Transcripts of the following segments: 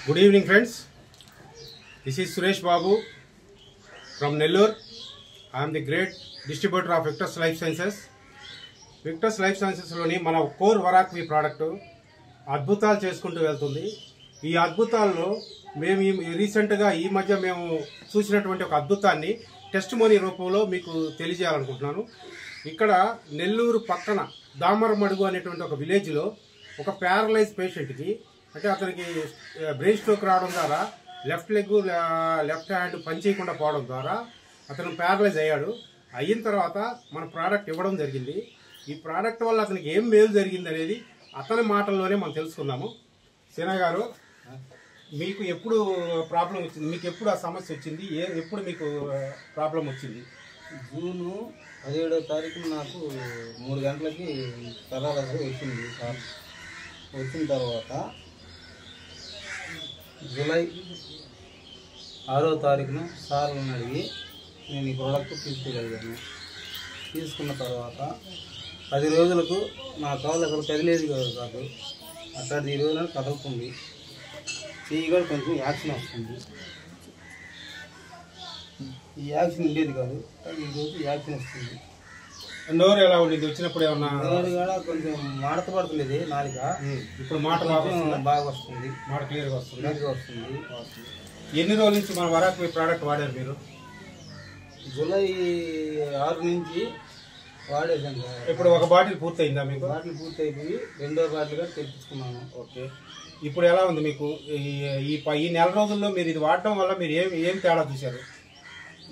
Good evening, friends. This is Suresh Babu from Nellore. I am the great distributor of Victus Life Sciences. Victus Life Sciences లోని మన core వరాక్వి product అద్భుతాలు చేసుకుంటూ వెళ్తుంది. ఈ అద్భుతాల్లో మేము రీసెంట్గా ఈ మధ్య మేము చూసినటువంటి ఒక అద్భుతాన్ని టెస్ట్ మనీ రూపంలో మీకు తెలియజేయాలనుకుంటున్నాను. ఇక్కడ నెల్లూరు పక్కన దామరమడుగు అనేటువంటి ఒక విలేజ్లో ఒక ప్యారలైజ్ పేషెంట్కి అంటే అతనికి బ్రెయిన్ స్ట్రోక్ రావడం ద్వారా లెఫ్ట్ లెగ్ లెఫ్ట్ హ్యాండ్ పనిచేయకుండా పోవడం ద్వారా అతను ప్యారలైజ్ అయ్యాడు. అయిన తర్వాత మన ప్రోడక్ట్ ఇవ్వడం జరిగింది. ఈ ప్రోడక్ట్ వల్ల అతనికి ఏం మేలు జరిగింది అనేది అతని మాటల్లోనే మనం తెలుసుకుందాము. సేనా గారు, మీకు ఎప్పుడు ప్రాబ్లం వచ్చింది? మీకు ఎప్పుడు ఆ సమస్య వచ్చింది? ఎప్పుడు మీకు ప్రాబ్లం వచ్చింది? జూన్ 17వ తారీఖున నాకు 3 గంటలకి పెరాలసిస్ వచ్చింది సార్. వచ్చిన తర్వాత జూలై 6వ తారీఖున సార్లను అడిగి నేను ఈ ప్రోడక్ట్ తీసుకోగలిగాను. తీసుకున్న తర్వాత 10 రోజులకు నా కాళ్ళు అసలు కదిలేదు కాదు. అట్లాంటి ఈ రోజున కదులుతుంది. చెయ్యి కూడా కొంచెం యాక్షన్ వస్తుంది. ఈ యాక్షన్ ఉండేది కాదు, ఈరోజు యాక్షన్ వస్తుంది. నోరు ఎలా ఉండేది వచ్చినప్పుడు? ఏమన్నా నోరు కూడా కొంచెం మాడత పడుతుంది నాలుక. ఇప్పుడు మాట బాగా వస్తుంది, మాట క్లియర్గా వస్తుంది. ఎన్ని రోజుల నుంచి మన వరాక్వి ప్రోడక్ట్ వాడారు మీరు? జూలై 6 నుంచి వాడేసాను సార్. ఇప్పుడు ఒక బాటిల్ పూర్తయిందా మీకు? బాటిల్ పూర్తి అయిపోయి 2వ బాటిల్గా తెప్పించుకున్నాను. ఓకే. ఇప్పుడు ఎలా ఉంది మీకు ఈ నెల రోజుల్లో మీరు ఇది వాడటం వల్ల మీరు ఏం తేడా చూశారు?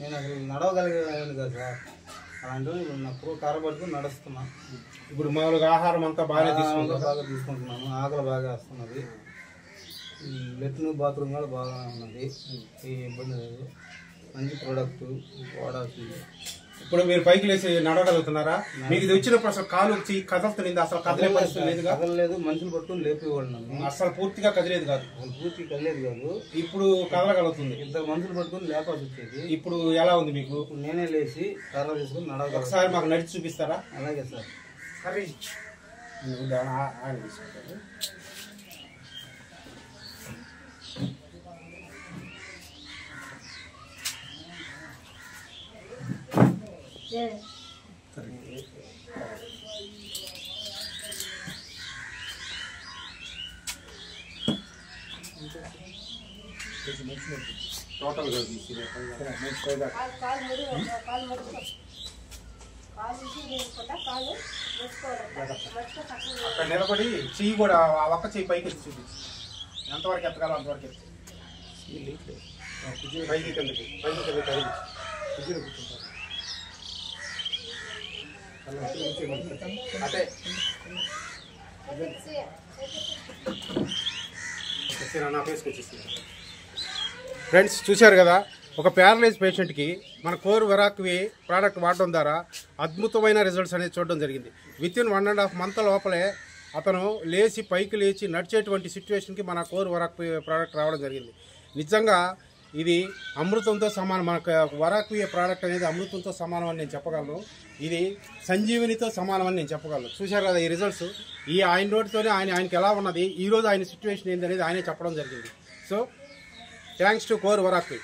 నేను అసలు నడవగలిగాను కదా సార్. అలాంటి ఇప్పుడు నాకు కరబడుతూ నడుస్తున్నా. ఇప్పుడు మామూలుగా ఆహారం అంతా బాగా తీసుకుంటున్నాను. ఆకలి బాగా వస్తున్నది. లెట్రిన్ బాత్రూమ్ కూడా బాగా ఉన్నది. ఏ ఇబ్బంది లేదు. మంచి ప్రోడక్ట్ వాడాల్సింది. ఇప్పుడు మీరు పైకి లేచి నడవగలుగుతున్నారా? మీకు ఇది వచ్చినప్పుడు అసలు కాలు కదలుతుంది, అసలు కదిలే పరిస్థితి లేదు? కదలలేదు. మనుషులు పట్టుకుని లేపేవాళ్ళు నన్ను. అసలు పూర్తిగా కదిలేదు కాదు. పూర్తిగా కదలేదు కాదు. ఇప్పుడు కదలగలుగుతుంది. 2 మనుషులు పట్టుకుని లేపాల్సి వచ్చేది. ఇప్పుడు ఎలా ఉంది మీకు? నేనే లేచి కర్ర తీసుకుని నడవగలను. ఒకసారి మాకు నడిచి చూపిస్తారా? అలాగే సార్. సరే. టోటల్ అక్కడ నిలబడి చెయ్యి కూడా ఆ ఒక్క చెయ్యి పైకి ఎత్తి చూపించు. ఎంతవరకు ఎత్తగాలో అంతవరకు ఎత్తి పైకి కిందకి కదిలి కూర్చుంటారు. నా ఫేస్కి వచ్చేసింది. ఫ్రెండ్స్, చూశారు కదా, ఒక ప్యారలైజ్ పేషెంట్కి మన కోర్ వరాక్వి ప్రోడక్ట్ వాడడం ద్వారా అద్భుతమైన రిజల్ట్స్ అనేది చూడడం జరిగింది. వితిన్ 1.5 month లోపలే అతను లేచి పైకి లేచి నడిచేటువంటి సిచ్యువేషన్కి మన కోర్ వరాక్వి ప్రోడక్ట్ రావడం జరిగింది. నిజంగా ఇది అమృతంతో సమానం. మనకు వరాక్వి ప్రోడక్ట్ అనేది అమృతంతో సమానం అని నేను చెప్పగలను. ఇది సంజీవినితో సమానం అని నేను చెప్పగలను. చూశారు కదా ఈ రిజల్ట్స్. ఆయన నోటితోనే ఆయనకి ఎలా ఉన్నది, ఈరోజు ఆయన సిచ్యువేషన్ ఏంటి అనేది ఆయనే చెప్పడం జరిగింది. సో థ్యాంక్స్ టు కోర్ వరాక్వి.